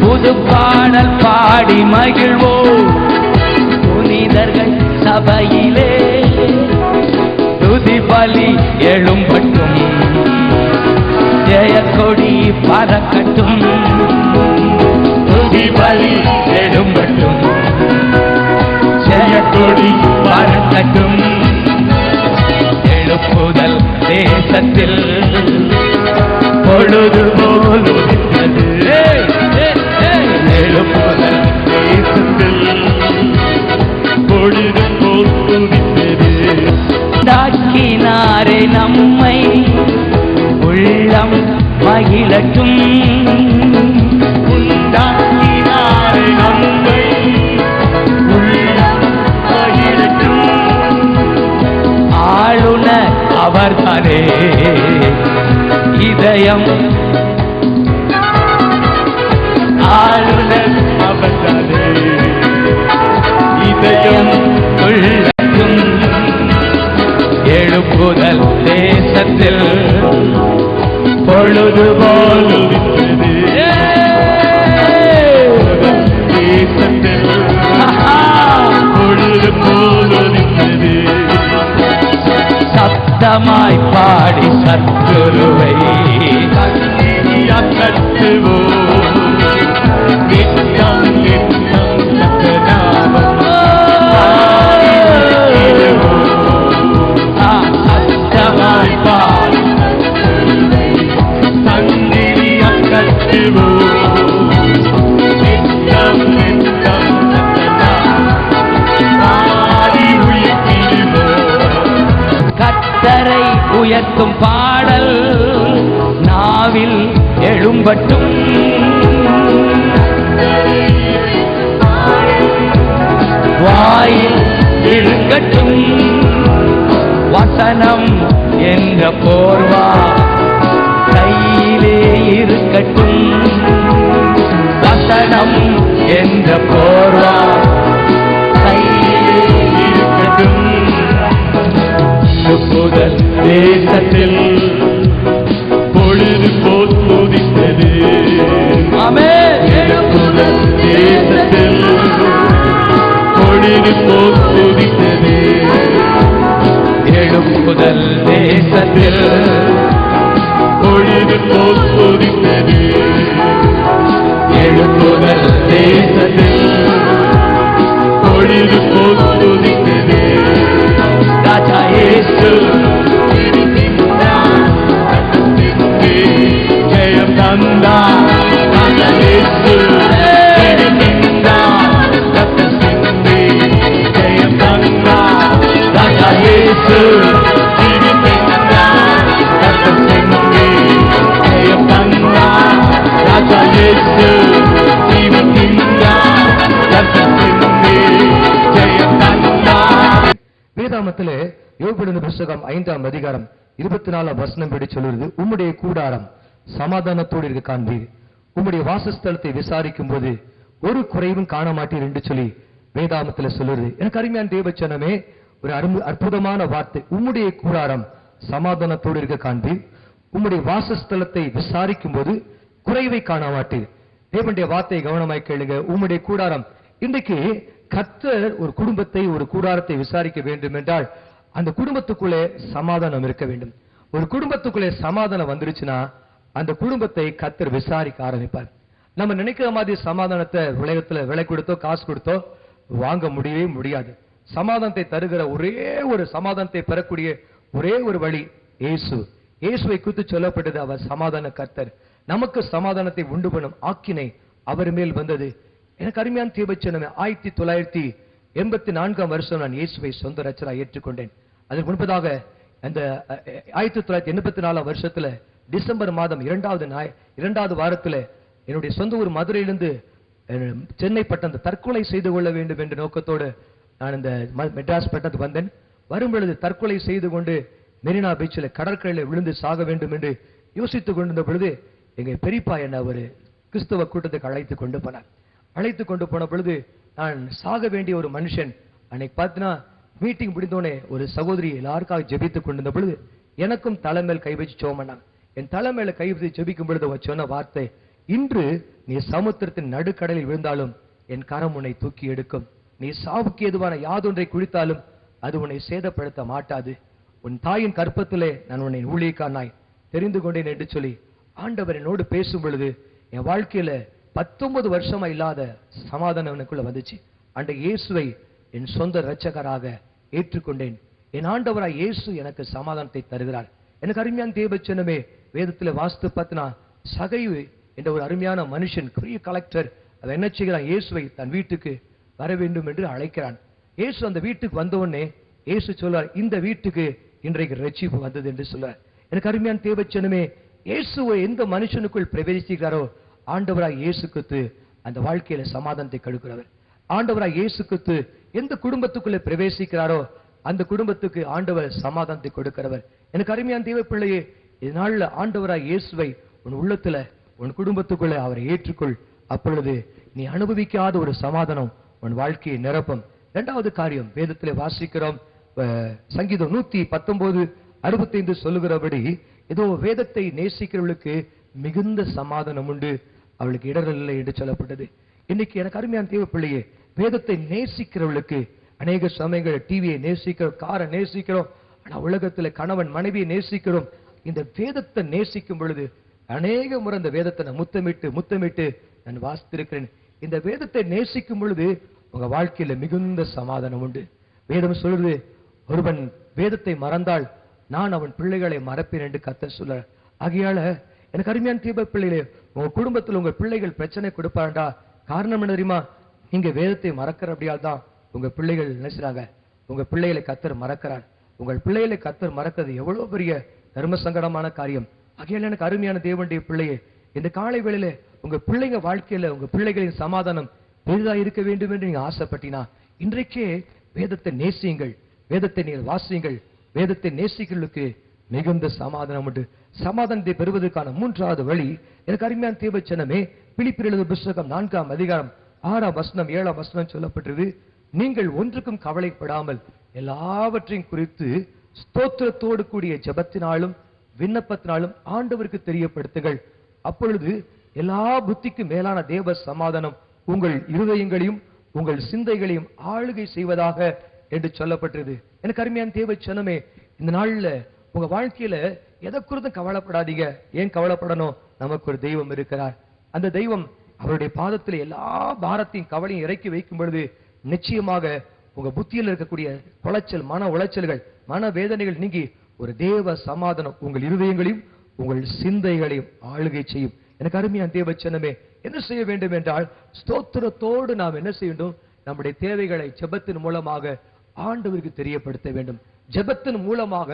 புது பாடல் பாடி மகிழ்வோம் புனிதர்கள் சபையிலே துதி பலி எழும்பட்டும் ஜெயக்கொடி பறக்கட்டும் துதி பலி எழும்பட்டும் ஜெயக்கொடி பறக்கட்டும் எழுப்புதல் தேசத்தில் பொழுது போல் உதித்தது எழுப்புதல் தேசத்தில் பொழுது போல் உதித்தது தாக்கினாரே நம்மை உள்ளம் மகிழட்டும் உண்டாக்கினாரே நம்மை உள்ளம் மகிழட்டும் ஆளுநர் அவர்தானே இதயம் ஆளுநர் அவர்தானே இதயம் கொள்ளட்டும் எழுப்புதல் தேசத்தில் பொழுது போல் தேசத்தில் பொழுது போல் சப்தமாய் பாடி சத்துருவை கட்டுவோம் நித்தம் நித்தம் சத்தநாமம் சப்தமாய் பாடி சங்கிலியம் கட்டுவோம் நித்தம் நித்தம் சத்தநாமம் பாடி உயிர்ப்பிடுவோம் கர்த்தரை உயர்த்தும் பாடல் நாவில் எழும்பட்டும் வாயில் இருக்கட்டும் வசனம் என்ற போர்வா கையிலே இருக்கட்டும் வசனம் என்ற போர்வா கையிலே இருக்கட்டும் எழுப்புதல் தேசத்தில் பொழுது போல் உதித்தது எழுப்புதல் தேசத்தில் பொழுது போல் உதித்தது எழுப்புதல் தேசத்தில் பொழுது போல் உதித்தது எழுப்புதல் தேசத்தில் பொழுது போல் உதித்தது ராஜா இயேசு ஜெயம் தந்தா ராஜா இயேசு ஜெயம் தந்தா ராஜா இயேசு ஜெயம் தந்தா ராஜா இயேசு ஜெயம் தந்தா. வேதாமத்திலே யோபுவின் புத்தகம் 5ஆம் அதிகாரம் 24ஆம் வசனம் படி சொல்லுகிறது, உம்முடைய கூடாரம் சமாதானத்தோடு இருக்க காண்பீர், உம்முடைய வாசஸ்தலத்தை விசாரிக்கும் போது ஒரு குறைவும் காண மாட்டீர் என்று சொல்லி வேதாமத்துல சொல்லுறது. எனக்கு அருமையான தேவச்சனமே, ஒரு அற்புதமான வார்த்தை. உம்முடைய கூடாரம் சமாதானத்தோடு இருக்க காண்பீர், உம்முடைய வாசஸ்தலத்தை விசாரிக்கும் போது குறைவை காண மாட்டீர். தேவனுடைய வார்த்தையை கவனமாய் கேளுங்க. உம்முடைய கூடாரம், இன்றைக்கு கர்த்தர் ஒரு குடும்பத்தை, ஒரு கூடாரத்தை விசாரிக்க வேண்டும் என்றால் அந்த குடும்பத்துக்குள்ளே சமாதானம் இருக்க வேண்டும். ஒரு குடும்பத்துக்குள்ளே சமாதானம் வந்துருச்சுன்னா அந்த குடும்பத்தை கர்த்தர் விசாரிக்க ஆரம்பிப்பார். நம்ம நினைக்கிற மாதிரி சமாதானத்தை உலகத்துல விலை கொடுத்தோ காசு கொடுத்தோ வாங்க முடியவே முடியாது. சமாதானத்தை தருகிற ஒரே ஒரு சமாதானத்தை பெறக்கூடிய ஒரே ஒரு வழி இயேசு. இயேசுவை குறித்து சொல்லப்பட்டது, அவர் சமாதான கர்த்தர். நமக்கு சமாதானத்தை உண்டு பண்ணும் ஆக்கினை அவர் மேல் வந்தது. எனக்கு அருமையான தீபச்சனமே, 1984ஆம் வருஷம் நான் இயேசுவை சொந்த ரட்சகராக ஏற்றுக்கொண்டேன். அதற்கு முன்பதாக அந்த 1984ஆம் வருஷத்துல டிசம்பர் மாதம் 2வது வாரத்துல என்னுடைய சொந்த ஊர் மதுரையிலிருந்து சென்னை பட்டணத்தை தற்கொலை செய்து கொள்ள வேண்டும் என்ற நோக்கத்தோடு நான் இந்த மெட்ராஸ் பட்டணத்துக்கு வந்தேன். வரும்பொழுது தற்கொலை செய்து கொண்டு மெரினா பீச்சில் கடற்கரையில் விழுந்து சாக வேண்டும் என்று யோசித்துக் கொண்டிருந்த பொழுது எங்க பெரியப்பா என்ன ஒரு கிறிஸ்தவ கூட்டத்துக்கு அழைத்து கொண்டு போனார். அழைத்து கொண்டு போன பொழுது நான் சாக வேண்டிய ஒரு மனுஷன். அன்னைக்கு பார்த்தீங்கன்னா மீட்டிங் முடிந்தோடனே ஒரு சகோதரி எல்லாருக்காக ஜெபித்துக் கொண்டிருந்த பொழுது எனக்கும் தலைமையில் கை வச்சு ஜெபம் பண்ணாங்க. என் தலைமையில கை வச்சு ஜெபிக்கும் பொழுது அவ சொன்ன வார்த்தை, இன்று நீ சமுத்திரத்தின் நடுக்கடலில் விழுந்தாலும் என் கரம் உன்னை தூக்கி எடுக்கும். நீ சாவுக்கு ஏதுவான யாதொன்றை குடித்தாலும் அது உன்னை சேதப்படுத்த மாட்டாது. உன் தாயின் கற்பத்திலே நான் உன்னை ஊழியக்காரனாய் தெரிந்து கொண்டேன் என்று சொல்லி ஆண்டவர் என்னோடு பேசும் பொழுது என் வாழ்க்கையில 19 வருஷமா இல்லாத சமாதானம் எனக்குள்ள வந்துச்சு. அன்றைக்கு இயேசுவை என் சொந்த இரட்சகராக ஏற்றுக்கொண்டேன். என் ஆண்டவராய் இயேசு எனக்கு சமாதானத்தை தருகிறார். எனக்கு அருமையான தேவச்சனமே, வேதத்துல வாஸ்து பார்த்தினா சகைவு என்ற ஒரு அருமையான மனுஷன், பெரிய கலெக்டர், அவன் என்ன செய்கிறான், இயேசுவை தன் வீட்டுக்கு வர வேண்டும் என்று அழைக்கிறான். இயேசு அந்த வீட்டுக்கு வந்த உடனே இயேசு சொல்றார், இந்த வீட்டுக்கு இன்றைக்கு ரட்சிப்பு வந்தது என்று சொல்றார். எனக்கு அருமையான தேவச்சனமே, இயேசுவை எந்த மனுஷனுக்குள் பிரவேசிக்கிறாரோ ஆண்டவராய் இயேசு கிறிஸ்து அந்த வாழ்க்கையில சமாதானத்தை கொடுக்கிறவர். ஆண்டவராய் இயேசு கிறிஸ்து எந்த குடும்பத்துக்குள்ளே பிரவேசிக்கிறாரோ அந்த குடும்பத்துக்கு ஆண்டவர் சமாதானத்தை கொடுக்கிறவர். எனக்கு அருமையான தேவ பிள்ளையே, இதனால ஆண்டவராய் இயேசுவை உன் உள்ளத்துல உன் குடும்பத்துக்குள்ள அவரை ஏற்றுக்கொள். அப்பொழுது நீ அனுபவிக்காத ஒரு சமாதானம் உன் வாழ்க்கையை நிரப்பும். இரண்டாவது காரியம் வேதத்திலே வாசிக்கிறோம், சங்கீதம் 119:65 சொல்லுகிறபடி, ஏதோ வேதத்தை நேசிக்கிறவர்களுக்கு மிகுந்த சமாதானம் உண்டு, அவளுக்கு இடரல் இல்லை என்று சொல்லப்பட்டது. இன்னைக்கு எனக்கு அருமையான தேவ பிள்ளையே, வேதத்தை நேசிக்கிறவர்களுக்கு அநேக சமயங்கள் டிவியை நேசிக்கிறோம், காரை நேசிக்கிறோம், ஆனா உலகத்துல கணவன் மனைவியை நேசிக்கிறோம். இந்த வேதத்தை நேசிக்கும் பொழுது அநேக முறை இந்த வேதத்தை நான் முத்தமிட்டு நான் வாசித்திருக்கிறேன். இந்த வேதத்தை நேசிக்கும் பொழுது உங்க வாழ்க்கையில மிகுந்த சமாதானம் உண்டு. வேதம் சொல்றது, ஒருவன் வேதத்தை மறந்தால் நான் அவன் பிள்ளைகளை மறப்பேன் என்று கர்த்தர் சொல்றார். ஆகையால எனக்கு அருமையான தீப பிள்ளைகளே, உங்க குடும்பத்தில் உங்க பிள்ளைகள் பிரச்சனை கொடுப்பாண்டா, காரணம் என்ன தெரியுமா? நீங்க வேதத்தை மறக்கிற அப்படியால் தான் உங்க பிள்ளைகள் நினைச்சாங்க, உங்க பிள்ளைகளை கர்த்தர் மறக்கிறார். உங்கள் பிள்ளைகளை கர்த்தர் மறக்கிறது எவ்வளவு பெரிய தர்ம சங்கடமான காரியம். ஆகையால எனக்கு அருமையான தேவனுடைய பிள்ளையே, இந்த காலை வேளையில உங்க பிள்ளைங்க வாழ்க்கையில உங்க பிள்ளைகளின் சமாதானம் பெரிதா இருக்க வேண்டும் என்று நீங்க ஆசைப்பட்டினா இன்றைக்கே வேதத்தை நேசியுங்கள், வேதத்தை நீங்கள் வாசியுங்கள். வேதத்தை நேசிக்கிறதுக்கு மிகுந்த சமாதானம் உண்டு. சமாதானத்தை பெறுவதற்கான மூன்றாவது வழி, எனக்கு அருமையான தேவச்சனமே, பிலிப்பியர் எழுதின புத்தகம் 4ஆம் அதிகாரம் 6ஆம் வசனம் 7ஆம் வசனம் சொல்லப்பட்டது, நீங்கள் ஒன்றுக்கும் கவலைப்படாமல் எல்லாவற்றையும் குறித்து ஸ்தோத்திரத்தோடு கூடிய ஜெபத்தினாலும் விண்ணப்பத்தினாலும் ஆண்டவருக்கு தெரியப்படுத்துங்கள். அப்பொழுது எல்லா புத்திக்கும் மேலான தேவ சமாதானம் உங்கள் இருதயங்களையும் உங்கள் சிந்தைகளையும் ஆளுகை செய்வதாக என்று சொல்லப்பட்டது. எனக்கு அருமையான தேவச்சனமே, இந்த நாள்ல உங்க வாழ்க்கையில எதை குறித்தும் கவலைப்படாதீங்க. ஏன் கவலைப்படணும்? நமக்கு ஒரு தெய்வம் இருக்கிறார். அந்த தெய்வம் அவருடைய பாதத்தில் எல்லா பாரத்தையும் கவலையும் இறக்கி வைக்கும் பொழுது நிச்சயமாக உங்க புத்தியில் இருக்கக்கூடிய குலைச்சல், மன உளைச்சல்கள், மன வேதனைகள் நீங்கி ஒரு தேவ சமாதானம் உங்கள் இருதயங்களையும் உங்கள் சிந்தைகளையும் ஆளுகை செய்யும். எனக்கு அருமையான தேவச்சனமே, என்ன செய்ய வேண்டும் என்றால், ஸ்தோத்திரத்தோடு நாம் என்ன செய்ய வேண்டும்? நம்முடைய தேவைகளை ஜெபத்தின் மூலமாக ஆண்டவருக்கு தெரியப்படுத்த வேண்டும். ஜெபத்தின் மூலமாக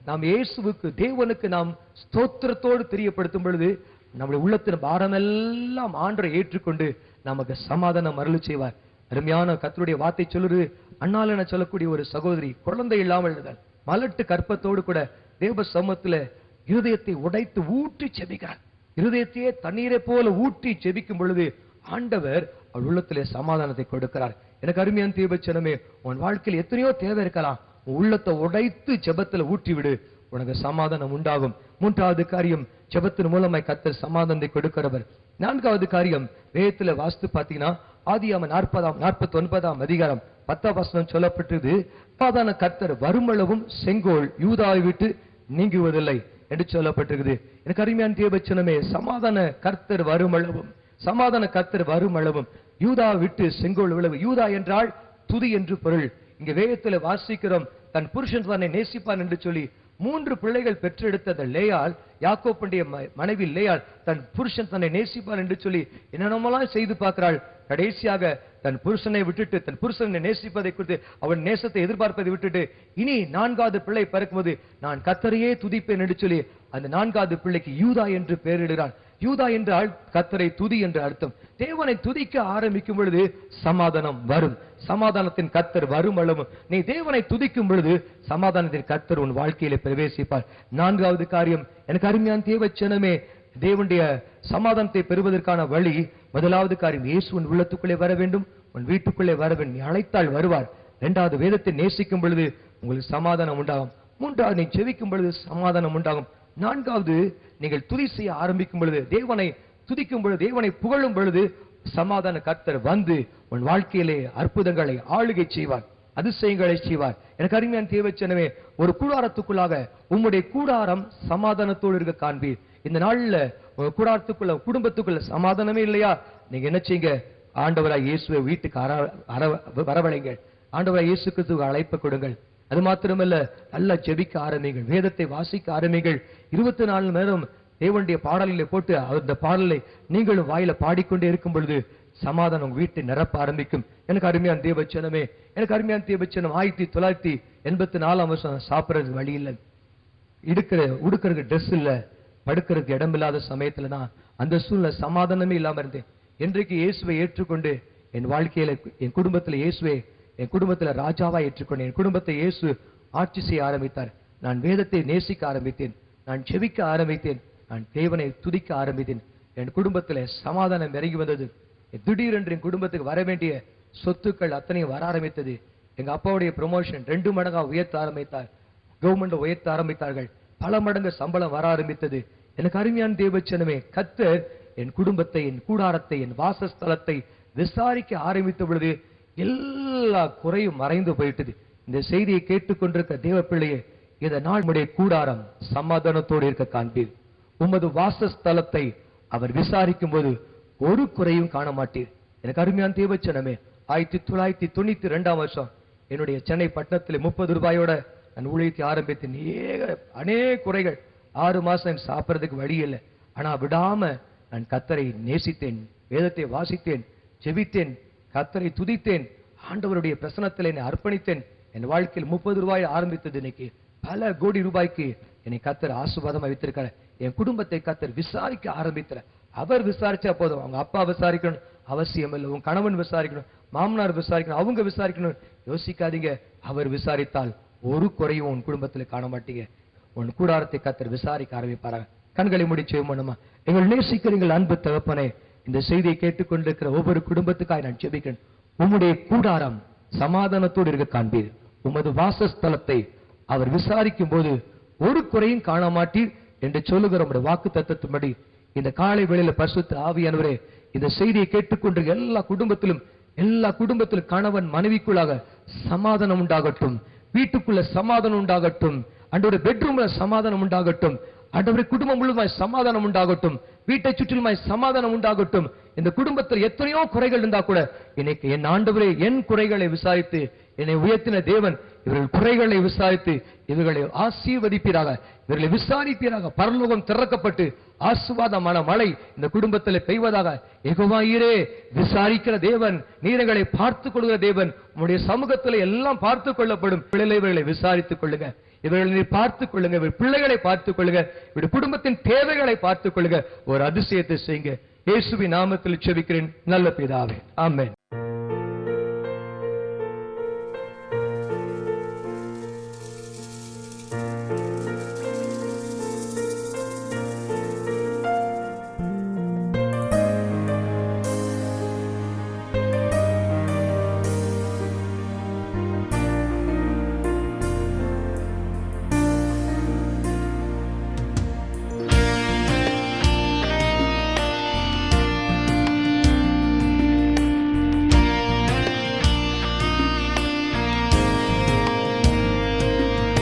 நாம் இயேசுவுக்கு, தேவனுக்கு நாம் ஸ்தோத்திரத்தோடு தெரியப்படுத்தும் பொழுது நம்முடைய உள்ளத்தின் பாரமெல்லாம் ஆண்டவரை ஏற்றுக்கொண்டு நமக்கு சமாதானம் அருளி செய்வார். அருமையான கர்த்தருடைய வார்த்தை சொல்லுது, அண்ணால் என சொல்லக்கூடிய ஒரு சகோதரி குழந்தை இல்லாமல் இருந்தால் மலட்டு கற்பத்தோடு கூட தேவ சமூகத்துல இருதயத்தை உடைத்து ஊற்றி செபிக்கிறார். இருதயத்தையே தண்ணீரை போல ஊற்றி செபிக்கும் பொழுது ஆண்டவர் அவள் உள்ளத்திலே சமாதானத்தை கொடுக்கிறார். எனக்கு அருமையான தீபச்சனமே, உன் வாழ்க்கையில் எத்தனையோ தேவை இருக்கலாம், உன் உள்ளத்தை உடைத்து ஜெபத்துல ஊற்றி விடு, உனக்கு சமாதானம் உண்டாகும். மூன்றாவது காரியம், ஜெபத்தின் மூலமாய் கர்த்தர் சமாதானத்தை கொடுக்கிறவர். நான்காவது காரியம், வேதத்துல வாஸ்து பாத்தீங்கன்னா ஆதியாகமம் 49ஆம் அதிகாரம் 10ஆம் வசனம் சொல்லப்பட்டது, சமாதான கர்த்தர் வருமளவும் செங்கோல் யூதாவை விட்டு நீங்குவதில்லை என்று சொல்லப்பட்டிருக்குது. எனக்கு அருமையான தேவச்சனமே, சமாதான கர்த்தர் வருமளவும் யூதாவை விட்டு செங்கோல் விளவு. யூதா என்றால் துதி என்று பொருள். இங்க வேதத்துல வாசிக்கிறோம், தன் புருஷன் தன்னை நேசிப்பான் என்று சொல்லி 3 பிள்ளைகள் பெற்றெடுத்த லேயாள், யாக்கோப்புடைய மனைவி லேயாள் தன் புருஷன் தன்னை நேசிப்பான் என்று சொல்லி என்னென்னமெல்லாம் செய்து பார்க்கிறாள். கடைசியாக தன் புருஷனை விட்டுட்டு, தன் புருஷனை நேசிப்பதை குறித்து அவன் நேசத்தை எதிர்பார்ப்பதை விட்டுட்டு இனி 4வது பிள்ளை பிறக்கும்போது நான் கர்த்தரையே துதிப்பேன் என்று சொல்லி அந்த 4வது பிள்ளைக்கு யூதா என்று பெயரிடுகிறான். யூதா என்றால் கர்த்தரை துதி என்று அர்த்தம். தேவனை துதிக்க ஆரம்பிக்கும் பொழுது சமாதானம் வரும். சமாதானத்தின் கர்த்தர் வரும் அளவும் நீ தேவனை துதிக்கும் பொழுது சமாதானத்தின் கர்த்தர் உன் வாழ்க்கையில பிரவேசிப்பார். 4வது காரியம், எனக்கு அருமையான தேவச்சனமே, தேவனுடைய சமாதானத்தை பெறுவதற்கான வழி முதலாவது காரியம், இயேசு உன் உள்ளத்துக்குள்ளே வர வேண்டும், உன் வீட்டுக்குள்ளே வர வேண்டும். நீ அழைத்தால் வருவார். இரண்டாவது, வேதத்தை நேசிக்கும் பொழுது உங்களுக்கு சமாதானம் உண்டாகும். மூன்றாவது, நீ ஜெபிக்கும் பொழுது சமாதானம் உண்டாகும். நான்காவது, நீங்கள் துதி செய்ய ஆரம்பிக்கும் பொழுது, தேவனை துதிக்கும் பொழுது, தேவனை புகழும் பொழுது சமாதான கர்த்தர் வந்து உன் வாழ்க்கையிலே அற்புதங்களை ஆளுகை செய்வார், அதிசயங்களை செய்வார். எனக்கு அருமையான தேவச்சனவே, ஒரு கூடாரத்துக்குள்ளாக உம்முடைய கூடாரம் சமாதானத்தோடு இருக்க காண்பீர். இந்த நாள்ல உங்க கூடாரத்துக்குள்ள, குடும்பத்துக்குள்ள சமாதானமே இல்லையா? நீங்க என்ன செய்யுங்க, ஆண்டவராய் இயேசுவை வீட்டுக்கு வரவழைங்கள். ஆண்டவராய் இயேசு கிறிஸ்துவுக்கு அழைப்பு கொடுங்கள். அது மாத்திரமல்ல, நல்லா ஜெபிக்க ஆரம்பிங்கள், வேதத்தை வாசிக்க ஆரம்பிங்கள். 24 மணி நேரம் தேவனுடைய பாடலிலே போட்டு அந்த பாடலை நீங்களும் வாயில பாடிக்கொண்டே இருக்கும் பொழுது சமாதானம் உங்க வீட்டை நிரப்ப ஆரம்பிக்கும். எனக்கு அருமையான தேவச்சனமே, எனக்கு அருமையான தேவச்சனம், 1984 வருஷம் சாப்பிடறதுக்கு வழி இல்லை, உடுக்கிறதுக்கு ட்ரெஸ் இல்ல, படுக்கிறதுக்கு இடம் இல்லாத சமயத்துல தான் அந்த சூழ்நிலை சமாதானமே இல்லாம இருந்தேன். இன்றைக்கு இயேசுவை ஏற்றுக்கொண்டு என் வாழ்க்கையில, என் குடும்பத்துல இயேசுவை என் குடும்பத்துல ராஜாவா ஏற்றுக்கொண்டேன். என் குடும்பத்தை இயேசு ஆட்சி செய்ய ஆரம்பித்தார். நான் வேதத்தை நேசிக்க ஆரம்பித்தேன், நான் செபிக்க ஆரம்பித்தேன், நான் தேவனை துதிக்க ஆரம்பித்தேன். என் குடும்பத்துல சமாதானம் இறங்கி வந்தது. திடீரென்று என் குடும்பத்துக்கு வர வேண்டிய சொத்துக்கள் அத்தனையும் வர ஆரம்பித்தது. எங்க அப்பாவுடைய ப்ரொமோஷன் 2 மடங்கா உயர்த்த ஆரம்பித்தார். கவர்மெண்ட் உயர்த்த ஆரம்பித்தார்கள். பல மடங்கு சம்பளம் வர ஆரம்பித்தது. எனக்கு அருமையான தேவச்சனமே, கர்த்தர் என் குடும்பத்தை, என் கூடாரத்தை, என் வாசஸ்தலத்தை விசாரிக்க ஆரம்பித்த பொழுது எல்லா குறையும் மறைந்து போயிட்டது. இந்த செய்தியை கேட்டுக்கொண்டிருக்க தேவ பிள்ளையே, இந்த நாள் உம்முடைய கூடாரம் சமாதானத்தோடு இருக்க காண்பீர். உமது வாசஸ்தலத்தை அவர் விசாரிக்கும் போது ஒரு குறையும் காண மாட்டீர். எனக்கு அருமையான தேவச்சனமே, 1992 வருஷம் என்னுடைய சென்னை பட்டணத்தில் 30 ரூபாயோட நான் ஊழியத்தை ஆரம்பித்தேன். அநேக குறைகள், 6 மாசம் சாப்பிட்றதுக்கு வழி இல்லை. ஆனா விடாம நான் கர்த்தரை நேசித்தேன், வேதத்தை வாசித்தேன், ஜெபித்தேன், கர்த்தரை துதித்தேன், ஆண்டவருடைய பிரசன்னத்தில் என்னை அர்ப்பணித்தேன். என் வாழ்க்கையில் 30 ரூபாய் ஆரம்பித்தது இன்னைக்கு பல கோடி ரூபாய்க்கு என்னை கர்த்தர் ஆசீர்வாதமா வைத்திருக்கார். என் குடும்பத்தை கர்த்தர் விசாரிக்க ஆரம்பித்தார். அவர் விசாரிச்சா போதும், அவங்க அப்பா விசாரிக்கணும் அவசியம் இல்லை, உங்க கணவன் விசாரிக்கணும், மாமனார் விசாரிக்கணும், அவங்க விசாரிக்கணும் யோசிக்காதீங்க. அவர் விசாரித்தால் ஒரு குறையும் உன் குடும்பத்துல காண மாட்டீங்க. உன் கூடாரத்தை கர்த்தர் விசாரிக்க ஆரம்பிப்பாராங்க. கண்களை மூடி ஜெபம் பண்ணுமா. எங்கள் நேசிக்கிறீங்கள் அன்பு தகப்பனே, இந்த செய்தியை கேட்டுக்கொண்டிருக்கிற ஒவ்வொரு குடும்பத்துக்காக நான் ஜெபிக்கிறேன். உம்முடைய கூடாரம் சமாதானத்தோடு இருக்க காண்பீர். உமது வாசஸ்தலத்தை அவர் விசாரிக்கும் போது ஒரு குறையும் காண மாட்டீர் என்று சொல்லுகிற உம்முடைய வாக்கு தத்தத்தின்படி இந்த காலை வேளையில பரிசுத்த ஆவியானவரே, இந்த செய்தியை கேட்டுக்கொண்டிருக்கிற எல்லா குடும்பத்திலும் கணவன் மனைவிக்குள்ளாக சமாதானம் உண்டாகட்டும், வீட்டுக்குள்ள சமாதானம் உண்டாகட்டும், அன்றைய பெட்ரூம்ல சமாதானம் உண்டாகட்டும், ஆண்டவரே குடும்பம் முழுவதுமாய் சமாதானம் உண்டாகட்டும், வீட்டை சுற்றிலுமாய் சமாதானம் உண்டாகட்டும். இந்த குடும்பத்தில் எத்தனையோ குறைகள் இருந்தா கூட இன்னைக்கு என் ஆண்டவரே என் குறைகளை விசாரித்து என்னை உயர்த்தின தேவன் இவர்கள் குறைகளை விசாரித்து இவர்களை ஆசீர்வதிப்பீராக, இவர்களை விசாரிப்பீராக. பரலோகம் திறக்கப்பட்டு ஆசீர்வாதமான மழை இந்த குடும்பத்தில் பெய்வதாக. யெகோவாயீரே, விசாரிக்கிற தேவன், நீரங்களை பார்த்துக் கொள்கிற தேவன், உம்முடைய சமூகத்தில் எல்லாம் பார்த்துக் கொள்ளப்படும். இவர்களை விசாரித்துக் கொள்ளுங்க, இவர்களை நீ பார்த்துக் கொள்ளுங்க, இவர் பிள்ளைகளை பார்த்துக் கொள்ளுங்க, இவருடைய குடும்பத்தின் தேவைகளை பார்த்துக் கொள்ளுங்க. ஒரு அதிசயத்தை செய்யுங்க. இயேசுவின் நாமத்தில் ஜெபிக்கிறேன் நல்ல பிதாவே, ஆமென்.